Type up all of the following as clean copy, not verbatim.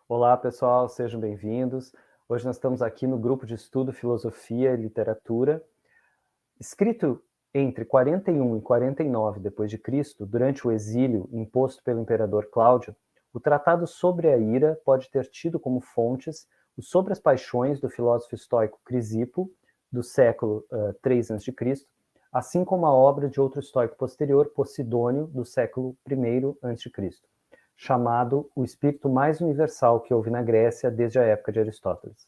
Olá, pessoal, sejam bem-vindos. Hoje nós estamos aqui no grupo de estudo Filosofia e Literatura. Escrito entre 41 e 49 d.C., durante o exílio imposto pelo imperador Cláudio, o Tratado sobre a Ira pode ter tido como fontes o Sobre as Paixões do filósofo estoico Crisipo, do século III a.C., assim como a obra de outro estoico posterior, Posidônio, do século I a.C., chamado o espírito mais universal que houve na Grécia desde a época de Aristóteles.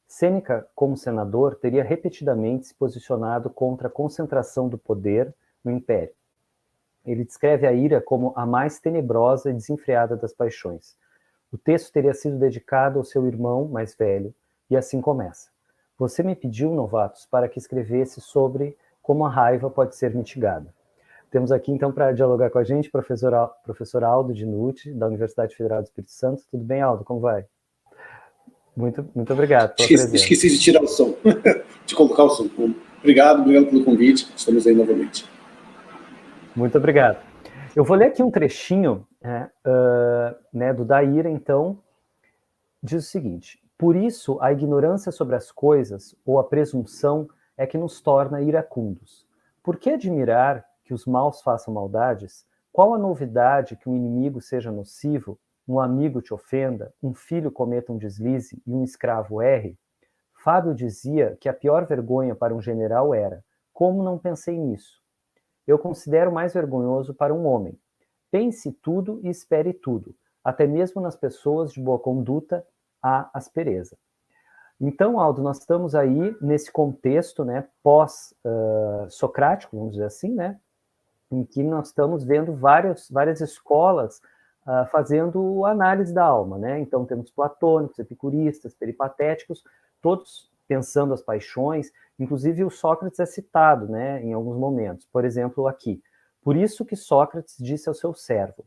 Sêneca, como senador, teria repetidamente se posicionado contra a concentração do poder no império. Ele descreve a ira como a mais tenebrosa e desenfreada das paixões. O texto teria sido dedicado ao seu irmão mais velho, e assim começa. Você me pediu, novatos, para que escrevesse sobre como a raiva pode ser mitigada. Temos aqui, então, para dialogar com a gente, professor Aldo Dinucci, da Universidade Federal do Espírito Santo. Tudo bem, Aldo? Como vai? Muito obrigado pela presença. Esqueci de tirar o som, de colocar o som. Obrigado pelo convite. Estamos aí novamente. Muito obrigado. Eu vou ler aqui um trechinho do Da Ira, então. Diz o seguinte: por isso, a ignorância sobre as coisas, ou a presunção, é que nos torna iracundos. Por que admirar que os maus façam maldades? Qual a novidade que um inimigo seja nocivo, um amigo te ofenda, um filho cometa um deslize e um escravo erre? Fábio dizia que a pior vergonha para um general era: como não pensei nisso? Eu considero mais vergonhoso para um homem. Pense tudo e espere tudo. Até mesmo nas pessoas de boa conduta há aspereza. Então, Aldo, nós estamos aí nesse contexto, né, pós-socrático, vamos dizer assim, né, em que nós estamos vendo várias escolas fazendo análise da alma, né? Então temos platônicos, epicuristas, peripatéticos, todos pensando as paixões. Inclusive o Sócrates é citado, né, em alguns momentos. Por exemplo, aqui. Por isso que Sócrates disse ao seu servo: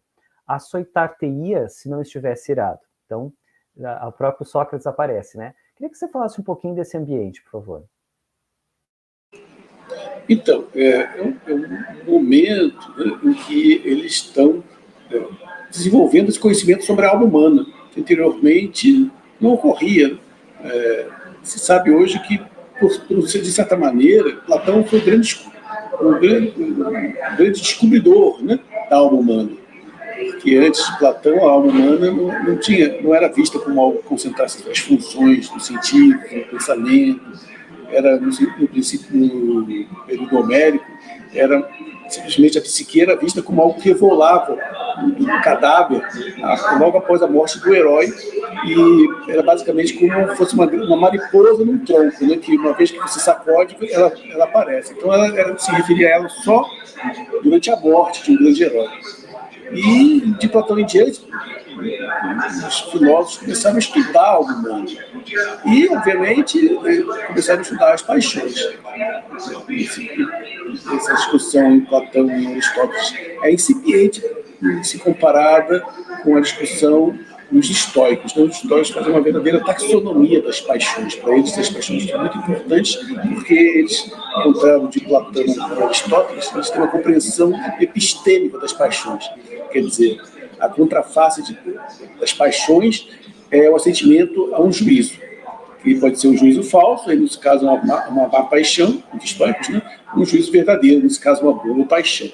açoitar-te-ia se não estivesse irado. Então, o próprio Sócrates aparece, né? Queria que você falasse um pouquinho desse ambiente, por favor. Então, é um momento em que eles estão desenvolvendo esse conhecimento sobre a alma humana, que anteriormente não ocorria. Se sabe hoje que, de certa maneira, Platão foi um grande descobridor, né, da alma humana. Porque antes de Platão, a alma humana não era vista como algo que concentrasse as funções do sentido, do pensamento. Era, no princípio, no período homérico, era simplesmente a psique era vista como algo que evolava do cadáver logo após a morte do herói, e era basicamente como se fosse uma mariposa num tronco, né, que uma vez que você sacode, ela aparece. Então ela se referia a ela só durante a morte de um grande herói. E de Platão em diante, os filósofos começaram a estudar a alma humana. E, obviamente, começaram a estudar as paixões. Essa discussão em Platão e Aristóteles é incipiente se comparada com a discussão dos estoicos. Então, os estoicos fazem uma verdadeira taxonomia das paixões. Para eles, as paixões são muito importantes, porque eles, ao contrário de Platão e Aristóteles, eles têm uma compreensão epistêmica das paixões. Quer dizer, a contraface das paixões é o assentimento a um juízo. Que pode ser um juízo falso, aí, nesse caso, uma má paixão, de estoicos, né? Um juízo verdadeiro, nesse caso, uma boa paixão.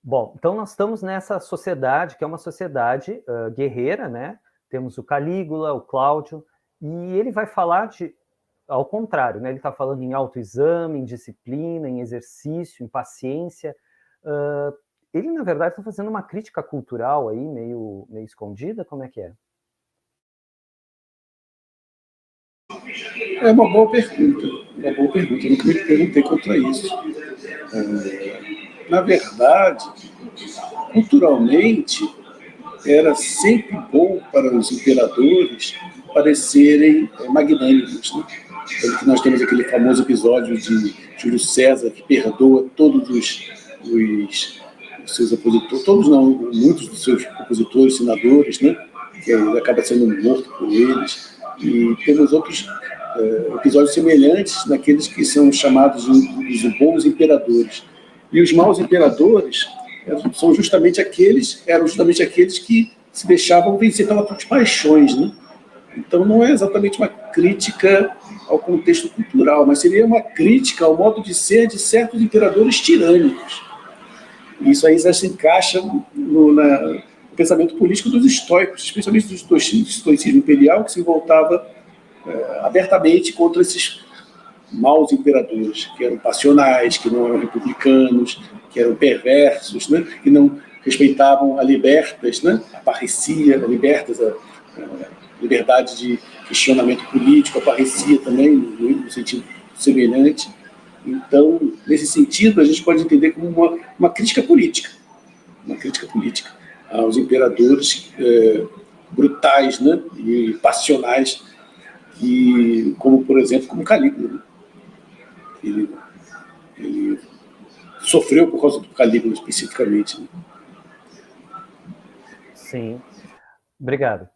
Bom, então nós estamos nessa sociedade, que é uma sociedade guerreira, né? Temos o Calígula, o Cláudio, e ele vai falar ao contrário, né? Ele está falando em autoexame, em disciplina, em exercício, em paciência. Ele, na verdade, está fazendo uma crítica cultural aí, meio escondida, como é que é? É uma boa pergunta. Eu nunca me perguntei contra isso. Na verdade, culturalmente, era sempre bom para os imperadores parecerem magnânimos, né? Tanto que nós temos aquele famoso episódio de Júlio César, que perdoa todos os seus opositores, todos não, muitos dos seus opositores, senadores, né? Que ele acaba sendo morto por eles. E temos outros episódios semelhantes naqueles que são chamados de bons imperadores. E os maus imperadores eram justamente aqueles que se deixavam vencer pelas próprias paixões, né? Então, não é exatamente uma crítica ao contexto cultural, mas seria uma crítica ao modo de ser de certos imperadores tirânicos. Isso aí já se encaixa no pensamento político dos estoicos, especialmente do estoicismo imperial, que se voltava abertamente contra esses maus imperadores, que eram passionais, que não eram republicanos, que eram perversos, né? Que não respeitavam a libertas, né? A parresia, a libertas, a liberdade de questionamento político, a parresia também, no sentido semelhante. Então, nesse sentido, a gente pode entender como uma crítica política, aos imperadores brutais, né? E passionais, como, por exemplo, como Calígula, né? Ele sofreu por causa do Calígula, especificamente. Né? Sim, obrigado.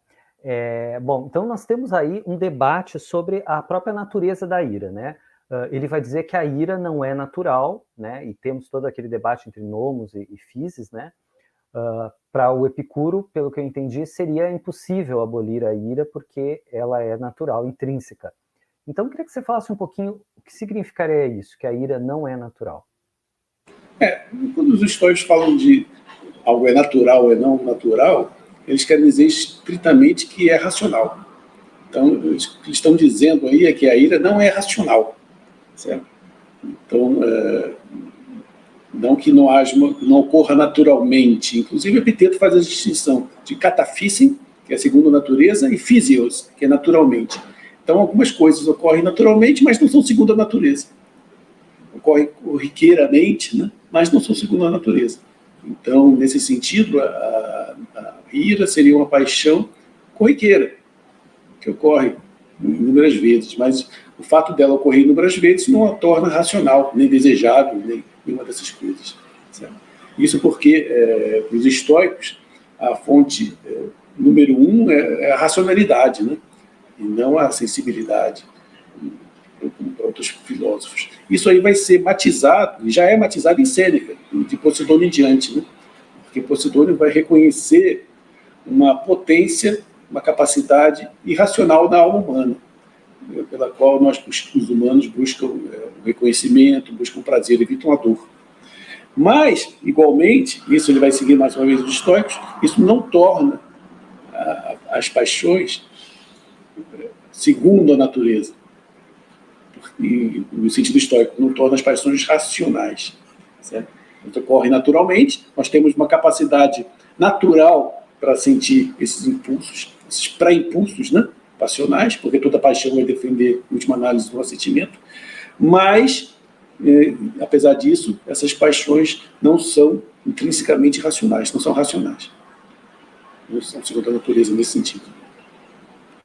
Bom, então nós temos aí um debate sobre a própria natureza da ira, né? Ele vai dizer que a ira não é natural, né? E temos todo aquele debate entre nomos e physis, né? Para o Epicuro, pelo que eu entendi, seria impossível abolir a ira porque ela é natural, intrínseca. Então, eu queria que você falasse um pouquinho o que significaria isso, que a ira não é natural. Quando os estoicos falam de algo é natural ou é não natural, eles querem dizer estritamente que é racional. Então, o que eles estão dizendo aí é que a ira não é racional, certo? Então, não que não ocorra naturalmente. Inclusive, o Epiteto faz a distinção de catafíssim, que é segundo a natureza, e physios, que é naturalmente. Então, algumas coisas ocorrem naturalmente, mas não são segundo a natureza. Ocorrem corriqueiramente, né? Mas não são segundo a natureza. Então, nesse sentido, a ira seria uma paixão corriqueira, que ocorre inúmeras vezes, mas o fato dela ocorrer inúmeras vezes não a torna racional, nem desejável, nem nenhuma dessas coisas. Certo? Isso porque, para os estoicos, a fonte número 1 é a racionalidade, né? E não a sensibilidade, como para outros filósofos. Isso aí vai ser matizado, e já é matizado em Sêneca, de Posidônio em diante, né? Porque Posidônio vai reconhecer uma potência, uma capacidade irracional da alma humana, pela qual os humanos buscam o reconhecimento, buscam o prazer, evitam a dor. Mas, igualmente, isso ele vai seguir mais uma vez os estoicos, isso não torna as paixões segundo a natureza. E, no sentido estoico, não torna as paixões racionais. Certo? Então, ocorre naturalmente, nós temos uma capacidade natural para sentir esses impulsos, esses pré-impulsos, né, passionais, porque toda paixão vai defender, em última análise, do sentimento, mas, apesar disso, essas paixões não são intrinsecamente racionais, não são racionais. Não são segundo a natureza nesse sentido.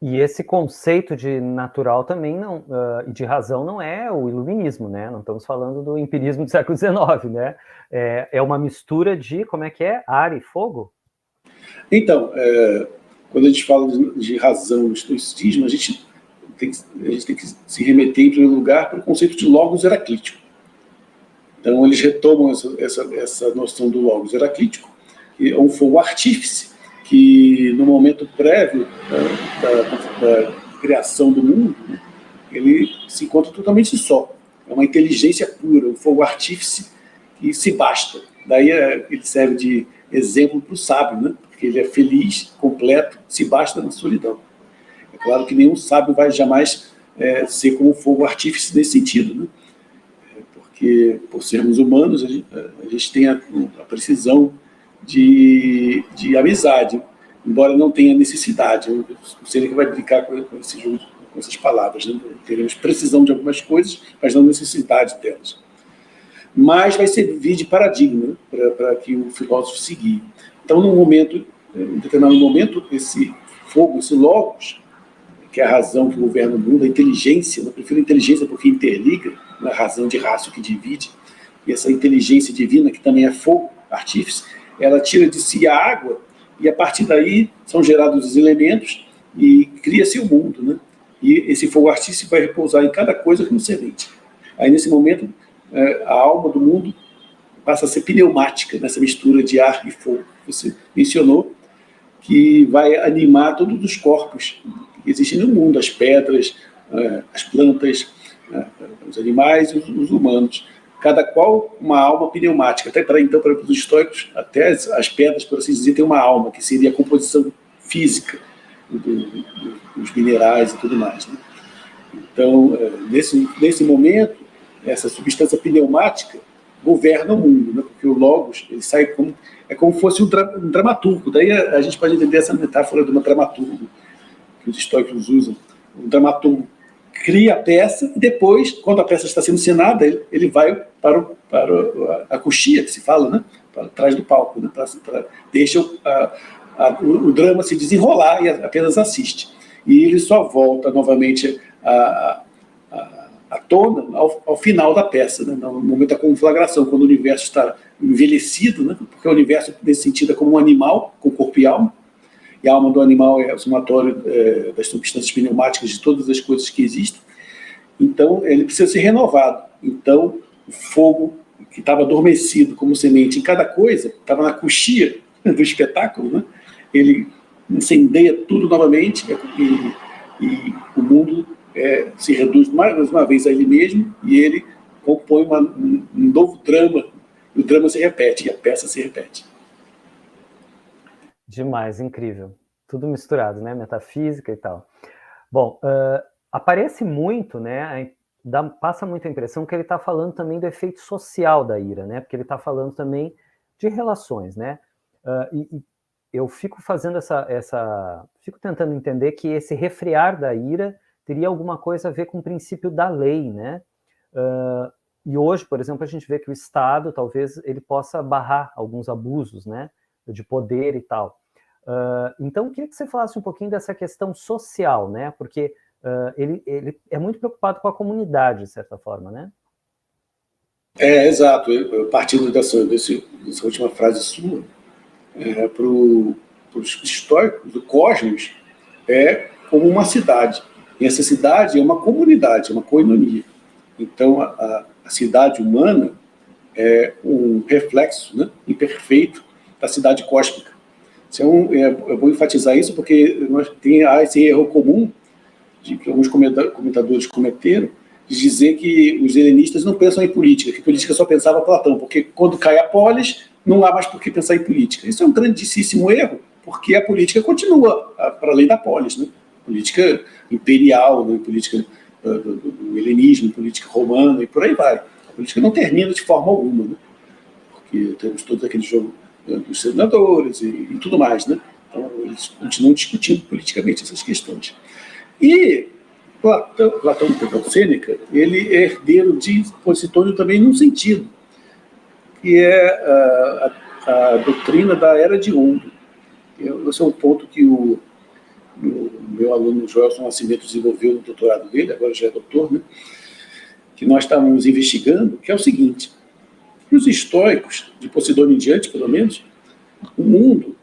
E esse conceito de natural também não, de razão não é o iluminismo, né? Não estamos falando do empirismo do século XIX, né? É uma mistura de, como é que é? Ar e fogo? Então, quando a gente fala de razão no estoicismo, a gente tem que se remeter, em primeiro lugar, para o conceito de logos heraclítico. Então, eles retomam essa noção do logos heraclítico, que é um fogo artífice, que no momento prévio da criação do mundo, né, ele se encontra totalmente só. É uma inteligência pura, um fogo artífice que se basta. Daí ele serve de exemplo para o sábio, né? Porque ele é feliz, completo, se basta na solidão. É claro que nenhum sábio vai jamais ser como um fogo artífice nesse sentido, né? Porque, por sermos humanos, a gente tem a precisão de amizade, embora não tenha necessidade. Eu não sei que vai brincar com essas palavras, né? Teremos precisão de algumas coisas, mas não necessidade delas. Mas vai servir de paradigma, né, para que o filósofo seguir. Então, em determinado momento, esse fogo, esse logos, que é a razão que governa o mundo, a inteligência, eu prefiro inteligência porque interliga, não é a razão de raço que divide, e essa inteligência divina, que também é fogo, artífice, ela tira de si a água, e a partir daí são gerados os elementos e cria-se o mundo, né? E esse fogo artífice vai repousar em cada coisa como semente. Aí, nesse momento, a alma do mundo passa a ser pneumática, nessa mistura de ar e fogo que você mencionou, que vai animar todos os corpos que existem no mundo, as pedras, as plantas, os animais e os humanos. Cada qual uma alma pneumática. Até para os estoicos, até as pedras, por assim dizer, têm uma alma, que seria a composição física dos minerais e tudo mais, né? Então, nesse momento, essa substância pneumática governa o mundo, né? Porque o Logos ele sai como se fosse um dramaturgo. Daí a gente pode entender essa metáfora de uma dramaturgo que os estoicos usam. O dramaturgo cria a peça e depois, quando a peça está sendo encenada, ele vai para a coxia, que se fala, né? Para trás do palco, né? Deixa o drama se desenrolar e apenas assiste. E ele só volta novamente à tona ao final da peça, né? No momento da conflagração, quando o universo está envelhecido, né? Porque o universo, nesse sentido, é como um animal com corpo e alma, e a alma do animal é o somatório das substâncias pneumáticas de todas as coisas que existem. Então, ele precisa ser renovado. Então, o fogo que estava adormecido como semente em cada coisa, estava na coxia do espetáculo, né? Ele incendeia tudo novamente e o mundo se reduz mais uma vez a ele mesmo e ele compõe um novo drama. O drama se repete e a peça se repete. Demais, incrível. Tudo misturado, né? Metafísica e tal. Bom, aparece muito, né? Passa muita impressão que ele está falando também do efeito social da ira, né? Porque ele está falando também de relações, né? E eu fico fazendo fico tentando entender que esse refrear da ira teria alguma coisa a ver com o princípio da lei, né? E hoje, por exemplo, a gente vê que o Estado, talvez, ele possa barrar alguns abusos, né? De poder e tal. Então, eu queria que você falasse um pouquinho dessa questão social, né? Porque ele é muito preocupado com a comunidade, de certa forma, né? Exato. Partindo dessa última frase sua, para os estoicos, o cosmos é como uma cidade. E essa cidade é uma comunidade, é uma koinonia. Então, a cidade humana é um reflexo, né, imperfeito da cidade cósmica. Eu vou enfatizar isso porque há esse erro comum que alguns comentadores cometeram, de dizer que os helenistas não pensam em política, que política só pensava Platão, porque quando cai a polis, não há mais por que pensar em política. Isso é um grandíssimo erro, porque a política continua para além da polis, né? Política imperial, né? Política do helenismo, política romana e por aí vai. A política não termina de forma alguma, né? Porque temos todo aquele jogo dos senadores e tudo mais, né? Então, eles continuam discutindo politicamente essas questões. E Platão, Sêneca, ele é herdeiro de Posidônio também num sentido, que é a doutrina da Era de Ouro. Esse é um ponto que o meu aluno Joelson Nascimento desenvolveu no doutorado dele, agora já é doutor, né? Que nós estávamos investigando, que é o seguinte: os estoicos, de Posidônio em diante, pelo menos, o mundo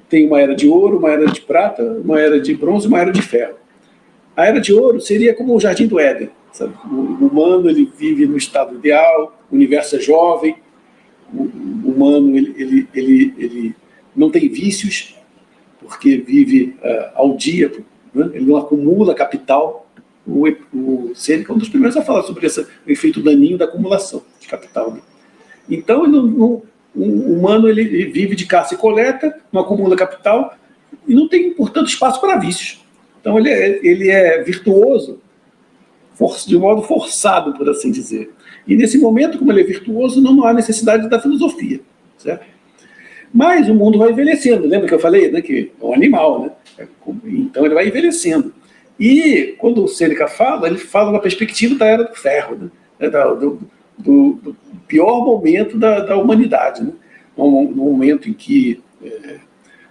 tem uma Era de Ouro, uma Era de Prata, uma Era de Bronze e uma Era de Ferro. A Era de Ouro seria como o Jardim do Éden, sabe? O humano ele vive no estado ideal, o universo é jovem, o humano ele não tem vícios, porque vive ao dia, né? Ele não acumula capital. O Sêneca é um dos primeiros a falar sobre o efeito daninho da acumulação de capital, né? Então, o humano ele vive de caça e coleta, não acumula capital e não tem, portanto, espaço para vícios. Então, ele é virtuoso de modo forçado, por assim dizer. E, nesse momento, como ele é virtuoso, não há necessidade da filosofia, certo? Mas o mundo vai envelhecendo. Lembra que eu falei, né, que é um animal, né? Então, ele vai envelhecendo. E, quando o Sêneca fala, ele fala na perspectiva da Era do Ferro, né? Do pior momento da humanidade, né? No momento em que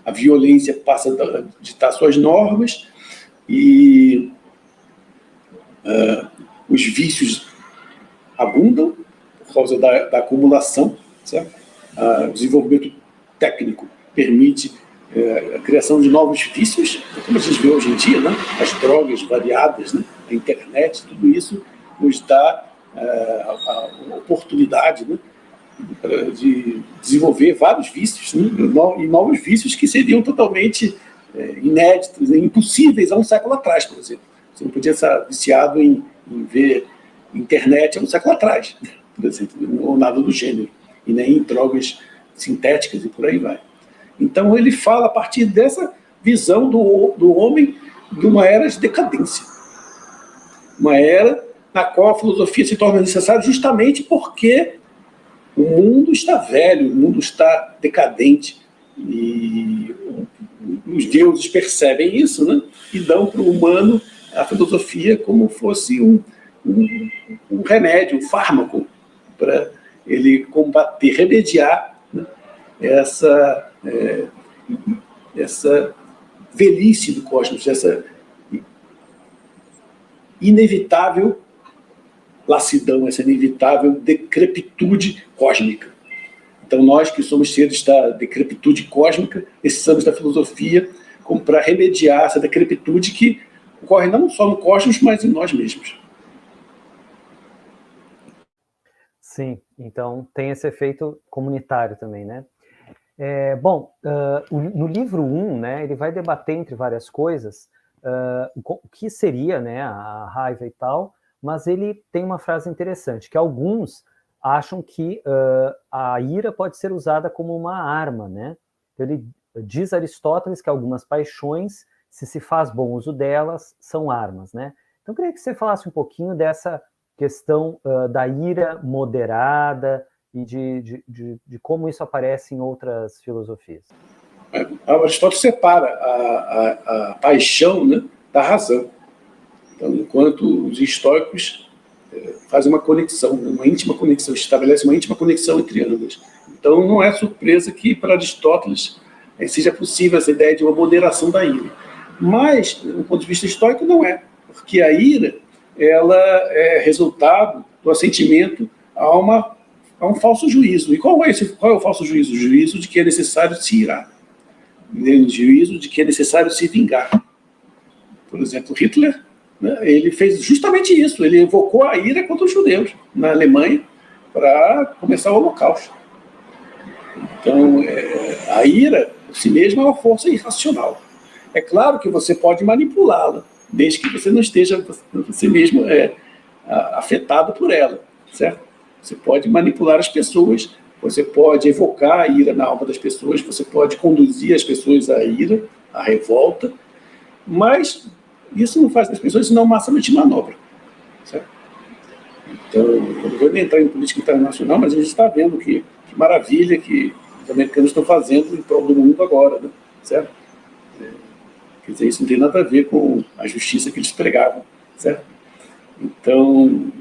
a violência passa a ditar suas normas, e os vícios abundam por causa da acumulação, certo? O desenvolvimento técnico permite a criação de novos vícios, como a gente vê hoje em dia, né? As drogas variadas, né? A internet, tudo isso nos dá a oportunidade, né? de desenvolver vários vícios, né? E novos vícios que seriam totalmente inéditos, impossíveis há um século atrás, por exemplo. Você não podia estar viciado em ver internet há um século atrás, por exemplo, ou nada do gênero, e nem em drogas sintéticas e por aí vai. Então ele fala a partir dessa visão do homem de uma era de decadência, uma era na qual a filosofia se torna necessária justamente porque o mundo está velho, o mundo está decadente, e os deuses percebem isso, né? E dão para o humano a filosofia como fosse um remédio, um fármaco, para ele combater, remediar, né, essa velhice do cosmos, essa inevitável lassidão, essa inevitável decrepitude cósmica. Então nós que somos seres da decrepitude cósmica, precisamos da filosofia como para remediar essa decrepitude que ocorre não só no cosmos, mas em nós mesmos. Sim, então tem esse efeito comunitário também, né? No livro 1, né, ele vai debater entre várias coisas o que seria, né, a raiva e tal, mas ele tem uma frase interessante, que alguns acham que a ira pode ser usada como uma arma, né? Ele diz Aristóteles que algumas paixões, se faz bom uso delas, são armas, né? Então eu queria que você falasse um pouquinho dessa questão da ira moderada e de como isso aparece em outras filosofias. Aristóteles separa a paixão, né, da razão. Então, enquanto os estoicos fazem uma conexão, uma íntima conexão, estabelecem uma íntima conexão entre ambas. Então, não é surpresa que, para Aristóteles, seja possível essa ideia de uma moderação da ira. Mas, do ponto de vista estoico, não é. Porque a ira, ela é resultado do assentimento a um falso juízo. E qual é o falso juízo? O juízo de que é necessário se irar. O juízo de que é necessário se vingar. Por exemplo, Hitler, né, ele fez justamente isso. Ele evocou a ira contra os judeus na Alemanha para começar o Holocausto. Então, a ira, por si mesma, é uma força irracional. É claro que você pode manipulá-la, desde que você não esteja você mesmo afetado por ela, certo? Você pode manipular as pessoas, você pode evocar a ira na alma das pessoas, você pode conduzir as pessoas à ira, à revolta, mas isso não faz das pessoas senão massa de manobra, certo? Então, eu não vou nem entrar em política internacional, mas a gente está vendo que maravilha que os americanos estão fazendo em prol do mundo agora, né? Certo? Quer dizer, isso não tem nada a ver com a justiça que eles pregavam, certo? Então,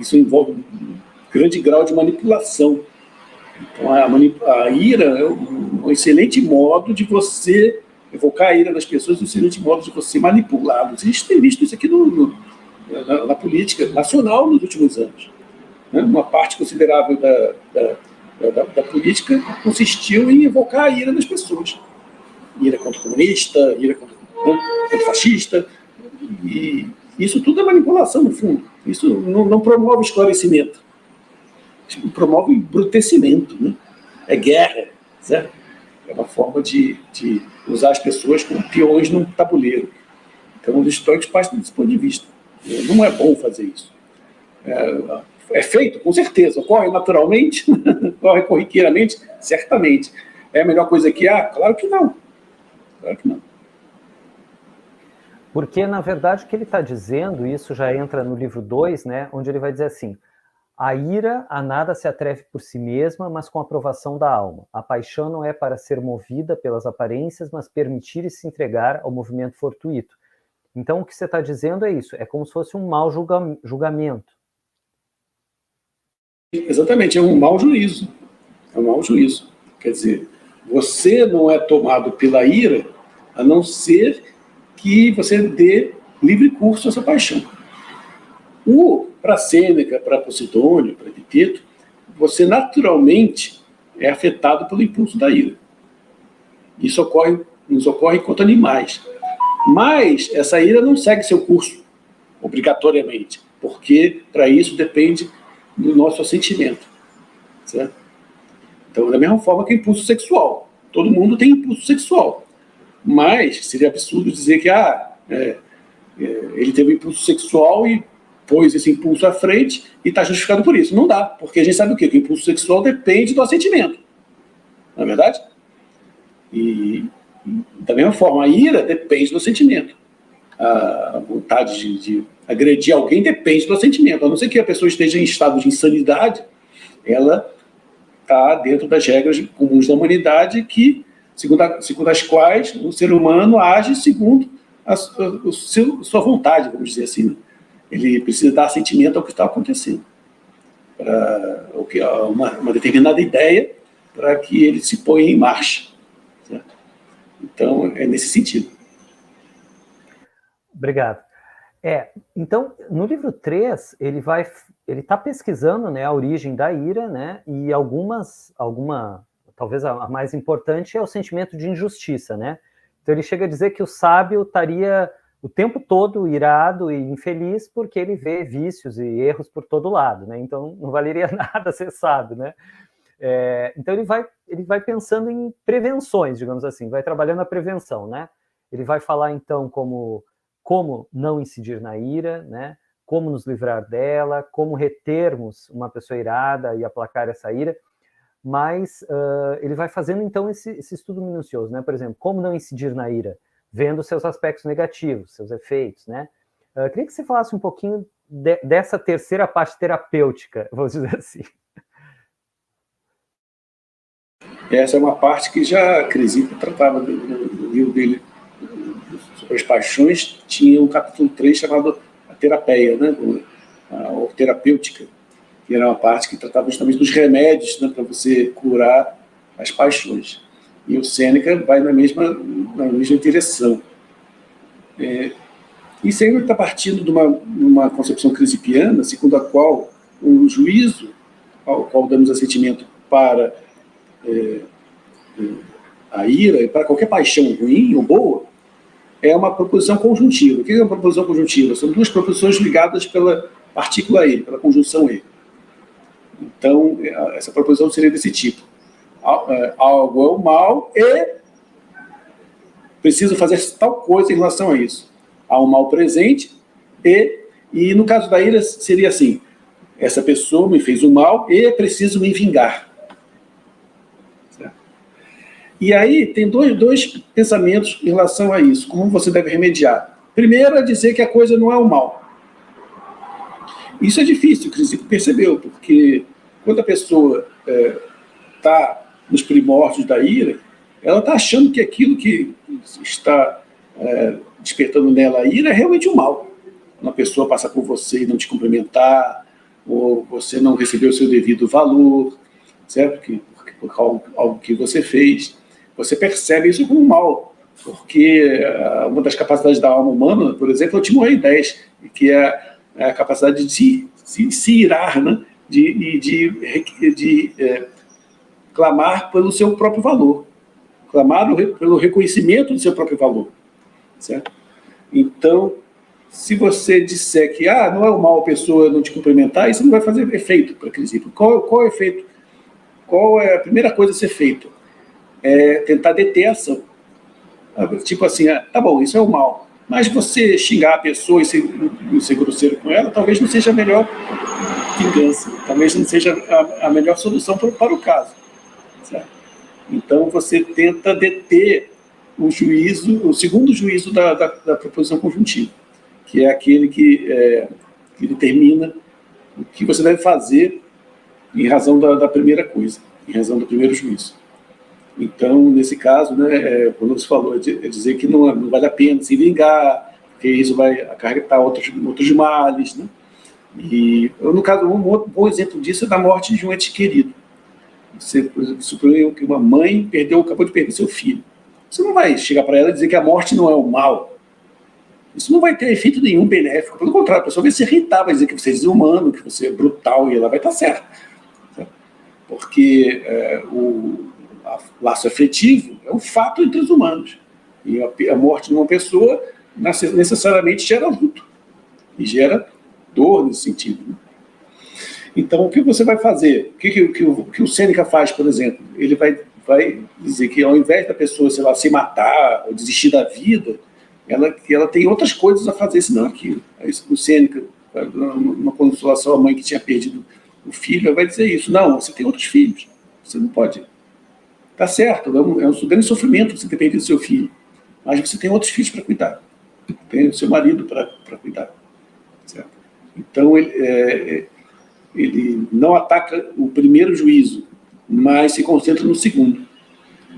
isso envolve um grande grau de manipulação. Então, a ira é um excelente modo de você evocar a ira das pessoas, um excelente modo de você manipulá-los. A gente tem visto isso aqui na política nacional nos últimos anos. Né? Uma parte considerável da política consistiu em evocar a ira das pessoas. Ira contra o comunista, ira contra o fascista, e isso tudo é manipulação, no fundo. Isso não promove esclarecimento, isso promove embrutecimento, né? É guerra, certo? É uma forma de usar as pessoas como peões num tabuleiro. Então, os estoicos partem desse ponto de vista. Não é bom fazer isso. É feito, com certeza. Ocorre naturalmente, ocorre corriqueiramente, certamente. É a melhor coisa que há? Claro que não. Claro que não. Porque, na verdade, o que ele está dizendo, isso já entra no livro 2, né, onde ele vai dizer assim: a ira a nada se atreve por si mesma, mas com a aprovação da alma. A paixão não é para ser movida pelas aparências, mas permitir e se entregar ao movimento fortuito. Então, o que você está dizendo é isso, é como se fosse um mau julgamento. Exatamente, é um mau juízo. É um mau juízo. Quer dizer, você não é tomado pela ira, a não ser que você dê livre curso a essa paixão. Para Sêneca, para Posidônio, para Epiteto, você naturalmente é afetado pelo impulso da ira. Isso nos ocorre enquanto animais. Mas essa ira não segue seu curso, obrigatoriamente, porque para isso depende do nosso assentimento. certo? Então, da mesma forma que o impulso sexual. Todo mundo tem impulso sexual. Mas seria absurdo dizer que ele teve um impulso sexual e pôs esse impulso à frente e está justificado por isso. Não dá, porque a gente sabe o quê? Que o impulso sexual depende do assentimento. Não é verdade? E da mesma forma, a ira depende do sentimento. A vontade de agredir alguém depende do assentimento. A não ser que a pessoa esteja em estado de insanidade, ela está dentro das regras comuns da humanidade, que, segundo as quais o ser humano age segundo sua vontade, vamos dizer assim. Ele precisa dar assentimento ao que está acontecendo, para uma determinada ideia, para que ele se ponha em marcha. Certo? Então, é nesse sentido. Obrigado. Então, no livro 3, ele está pesquisando, né, a origem da ira, né, e talvez a mais importante é o sentimento de injustiça, né? Então ele chega a dizer que o sábio estaria o tempo todo irado e infeliz porque ele vê vícios e erros por todo lado, né? Então não valeria nada ser sábio, né? Então ele vai pensando em prevenções, digamos assim, vai trabalhando a prevenção, né? Ele vai falar então como não incidir na ira, né? Como nos livrar dela, como retermos uma pessoa irada e aplacar essa ira, mas ele vai fazendo então esse estudo minucioso, né? Por exemplo, como não incidir na ira, vendo seus aspectos negativos, seus efeitos, né? Queria que você falasse um pouquinho dessa terceira parte terapêutica, vamos dizer assim. Essa é uma parte que já Crisipo tratava no livro dele sobre as paixões. Tinha um capítulo 3 chamado a Terapeia, né? A terapêutica, que era uma parte que tratava justamente dos remédios, né, para você curar as paixões. E o Sêneca vai na mesma direção. E sempre está partindo de uma concepção crisipiana, segundo a qual o juízo ao qual damos assentimento para a ira, e para qualquer paixão ruim ou boa, é uma proposição conjuntiva. O que é uma proposição conjuntiva? São duas proposições ligadas pela partícula E, pela conjunção E. Então, essa proposição seria desse tipo. Algo é o mal e preciso fazer tal coisa em relação a isso. Há um mal presente e no caso da ira seria assim: essa pessoa me fez o mal e preciso me vingar. Certo? E aí tem dois pensamentos em relação a isso. Como você deve remediar? Primeiro é dizer que a coisa não é o mal. Isso é difícil, o Crisipo percebeu, porque quando a pessoa está nos primórdios da ira, ela está achando que aquilo que está despertando nela a ira é realmente o mal. Uma pessoa passa por você e não te cumprimentar, ou você não recebeu o seu devido valor, certo? Por algo que você fez. Você percebe isso como mal, porque uma das capacidades da alma humana, por exemplo, é o Timor 10, que é a capacidade de se irar, né? de clamar pelo seu próprio valor, clamar pelo reconhecimento do seu próprio valor, certo? Então, se você disser que não é o mal a pessoa não te cumprimentar, isso não vai fazer efeito para Crisipo. Qual é o efeito? Qual é a primeira coisa a ser feita? É tentar deter a ação. Tipo assim, tá bom, isso é o mal, mas você xingar a pessoa e ser grosseiro com ela, talvez não seja a melhor vingança, talvez não seja a melhor solução para o caso. Certo? Então você tenta deter o juízo, o segundo juízo da proposição conjuntiva, que é aquele que determina o que você deve fazer em razão da primeira coisa, em razão do primeiro juízo. Então, nesse caso, né, quando você falou, é dizer que não vale a pena se vingar, porque isso vai acarretar outros males, né? E, no caso, um outro bom exemplo disso é da morte de um ente querido. Você, por exemplo, suponha que uma mãe acabou de perder seu filho. Você não vai chegar para ela e dizer que a morte não é o mal. Isso não vai ter efeito nenhum benéfico. Pelo contrário, a pessoa vai se irritar, vai dizer que você é desumano, que você é brutal, e ela vai estar certa. Porque o laço afetivo é um fato entre os humanos. E a morte de uma pessoa necessariamente gera luto. E gera dor nesse sentido. Né? Então, o que você vai fazer? O que o Sêneca faz, por exemplo? Ele vai dizer que, ao invés da pessoa, sei lá, se matar ou desistir da vida, ela tem outras coisas a fazer senão aquilo. O Sêneca, uma consolação à mãe que tinha perdido o filho, vai dizer isso. Não, você tem outros filhos. Você não pode. Tá certo, é um grande sofrimento você ter perdido seu filho. Mas você tem outros filhos para cuidar. Tem o seu marido para cuidar. Certo? Então, ele não ataca o primeiro juízo, mas se concentra no segundo,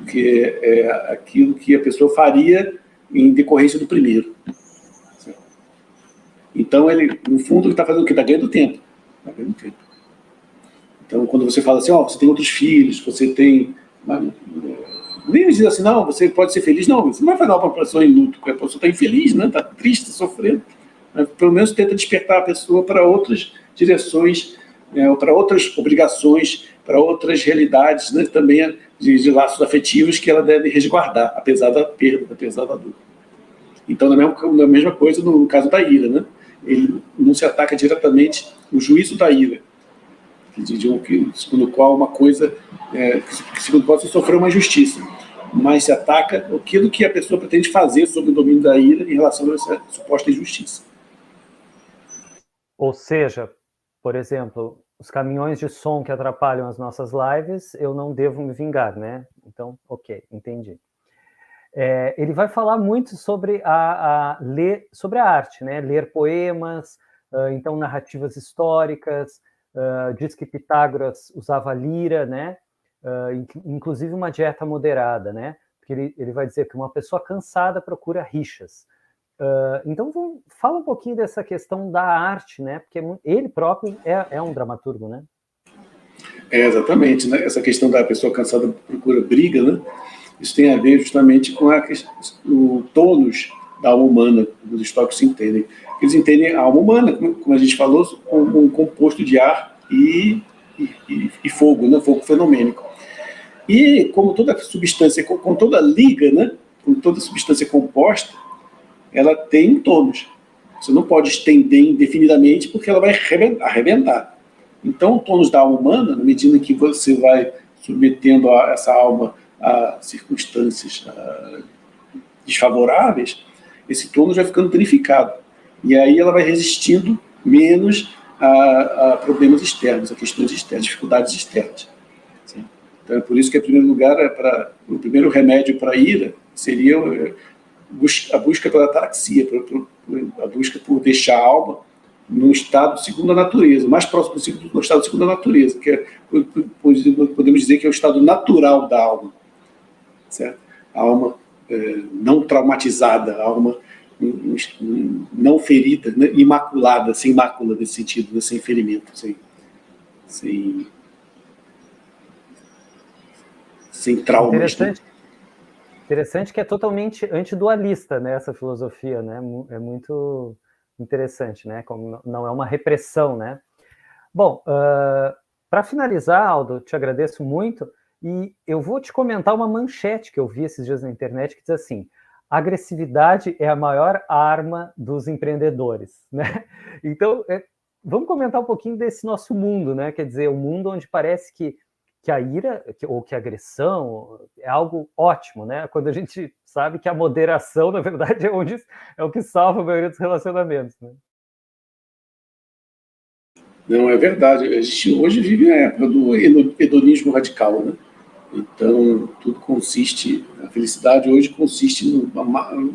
que é aquilo que a pessoa faria em decorrência do primeiro. Certo? Então, ele, no fundo, ele está fazendo o quê? Está ganhando tempo. Está ganhando tempo. Então, quando você fala assim, você tem outros filhos, você tem... Nem diz assim, não, você pode ser feliz. Não, você não vai fazer uma pessoa em luto, a pessoa está infeliz, né? Está triste, sofrendo. Mas, pelo menos tenta despertar a pessoa para outras direções, para outras obrigações, para outras realidades, né? Também de laços afetivos que ela deve resguardar, apesar da perda, apesar da dor. Então, na mesma coisa no caso da ira, né? Ele não se ataca diretamente o juízo da ira, segundo o qual uma coisa, segundo o qual se sofreu uma injustiça, mas se ataca aquilo que a pessoa pretende fazer sob o domínio da ira em relação a essa suposta injustiça. Ou seja, por exemplo, os caminhões de som que atrapalham as nossas lives, eu não devo me vingar, né? Então, ok, entendi. Ele vai falar muito sobre sobre a arte, né? Ler poemas, então narrativas históricas. Diz que Pitágoras usava a lira, né? Inclusive uma dieta moderada, né? Porque ele vai dizer que uma pessoa cansada procura rixas. Então, fala um pouquinho dessa questão da arte, né? Porque ele próprio é um dramaturgo, né? Exatamente, né? Essa questão da pessoa cansada procura briga, né? Isso tem a ver justamente com o tônus da alma humana, dos estoicos se entendem. Eles entendem a alma humana, como a gente falou, como um composto de ar e fogo, né? Fogo fenomênico. E como toda substância, com toda liga, né? Com toda substância composta, ela tem um tônus. Você não pode estender indefinidamente porque ela vai arrebentar. Então, o tônus da alma humana, na medida em que você vai submetendo essa alma a circunstâncias desfavoráveis, esse tônus vai ficando danificado. E aí ela vai resistindo menos a problemas externos, a questões externas, dificuldades externas. Sim. Então, é por isso que, em primeiro lugar, o primeiro remédio para a ira seria a busca pela ataraxia, a busca por deixar a alma num estado segundo a natureza, mais próximo do estado segundo a natureza, que podemos dizer que é o estado natural da alma, certo? A alma não traumatizada, a alma não ferida, né? Imaculada, sem mácula nesse sentido, né? Sem ferimento, sem traumas. Interessante que é totalmente antidualista, né, essa filosofia, né? É muito interessante, né? Como não é uma repressão, né? Bom, para finalizar, Aldo, te agradeço muito e eu vou te comentar uma manchete que eu vi esses dias na internet que diz assim: agressividade é a maior arma dos empreendedores, né? Então, vamos comentar um pouquinho desse nosso mundo, né? Quer dizer, um mundo onde parece que a ira ou que a agressão é algo ótimo, né? Quando a gente sabe que a moderação, na verdade, é o que salva a maioria dos relacionamentos, né? Não, é verdade. A gente hoje vive a época do hedonismo radical, né? Então, tudo consiste... A felicidade hoje consiste em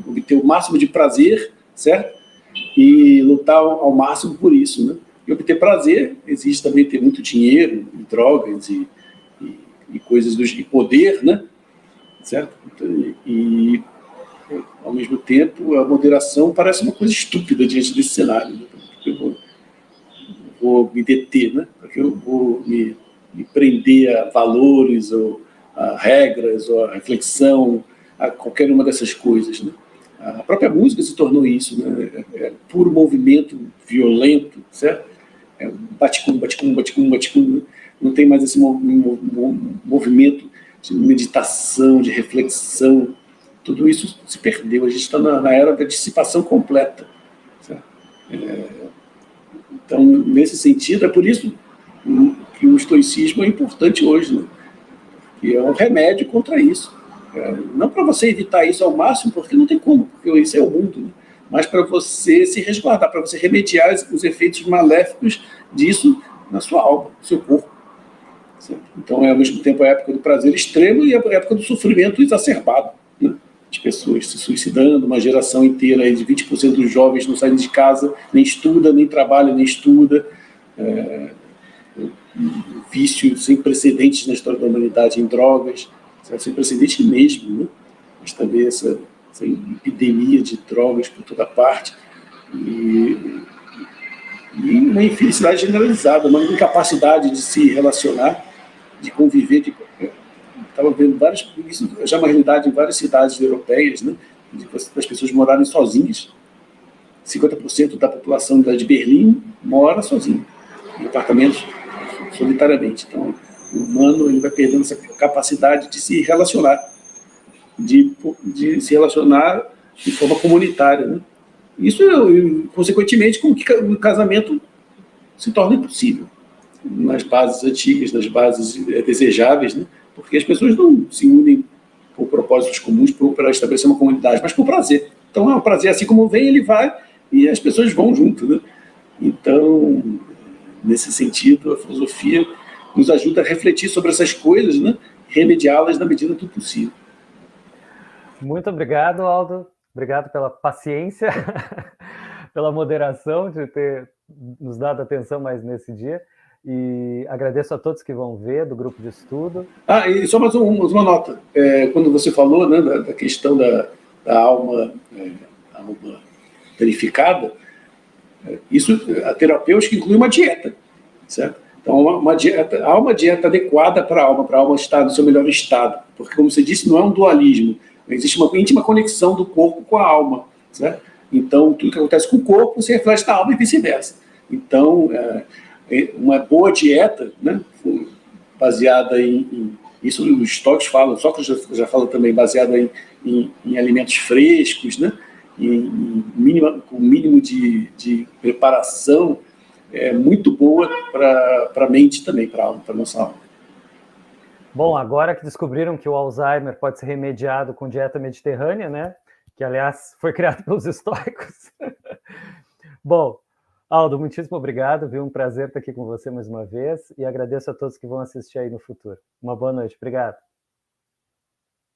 obter o máximo de prazer, certo? E lutar ao máximo por isso, né? E obter prazer exige também ter muito dinheiro, drogas e coisas de poder, né? Certo? E, ao mesmo tempo, a moderação parece uma coisa estúpida diante desse cenário. Né? Eu vou me deter, né? Porque eu vou me prender a valores, ou a regras, ou a reflexão, a qualquer uma dessas coisas, né? A própria música se tornou isso, né? É puro movimento violento, certo? É bate-cum, bate-cum, bate-cum, bate-cum. Não tem mais esse movimento de meditação, de reflexão. Tudo isso se perdeu. A gente está na era da dissipação completa. Então, nesse sentido, é por isso o estoicismo é importante hoje, né? E é um remédio contra isso. Não para você evitar isso ao máximo, porque não tem como, porque isso é o mundo, né? Mas para você se resguardar, para você remediar os efeitos maléficos disso na sua alma, no seu corpo. Certo? Então, ao mesmo tempo, a época do prazer extremo e a época do sofrimento exacerbado, né? De pessoas se suicidando, uma geração inteira aí de 20% dos jovens não saem de casa, nem estuda, nem trabalha, nem estuda. Um vício sem precedentes na história da humanidade em drogas, certo? Sem precedentes mesmo, né? Mas também essa epidemia de drogas por toda parte. E uma infelicidade generalizada, uma incapacidade de se relacionar, de conviver. Estava vendo várias, isso já é uma realidade em várias cidades europeias, né? Das pessoas morarem sozinhas. 50% da população de Berlim mora sozinha, em apartamentos, solitariamente. Então, o humano ele vai perdendo essa capacidade de se relacionar, de se relacionar de forma comunitária, né? Isso, consequentemente, com que o casamento se torna impossível nas bases antigas, nas bases desejáveis, né? Porque as pessoas não se unem por propósitos comuns para estabelecer uma comunidade, mas por prazer. Então, é um prazer, assim como vem, ele vai e as pessoas vão junto, né? Então, nesse sentido, a filosofia nos ajuda a refletir sobre essas coisas, né? Remediá-las na medida do possível. Muito obrigado, Aldo. Obrigado pela paciência, pela moderação de ter nos dado atenção mais nesse dia. E agradeço a todos que vão ver do grupo de estudo. E só mais uma nota. Quando você falou, né, da questão da alma, alma verificada, isso, a terapêutica inclui uma dieta, certo? Então, há uma dieta adequada para a alma estar no seu melhor estado, porque, como você disse, não é um dualismo, existe uma íntima conexão do corpo com a alma, certo? Então, tudo que acontece com o corpo se reflete na alma e vice-versa. Então, uma boa dieta, né, baseada isso os estoques falam, Sócrates já fala também, baseada em alimentos frescos, né, com mínimo de preparação, é muito boa para a mente também, para a alma, para a nossa alma. Bom, agora que descobriram que o Alzheimer pode ser remediado com dieta mediterrânea, né? Que, aliás, foi criado pelos estoicos. Bom, Aldo, muitíssimo obrigado, viu? Um prazer estar aqui com você mais uma vez e agradeço a todos que vão assistir aí no futuro. Uma boa noite, obrigado.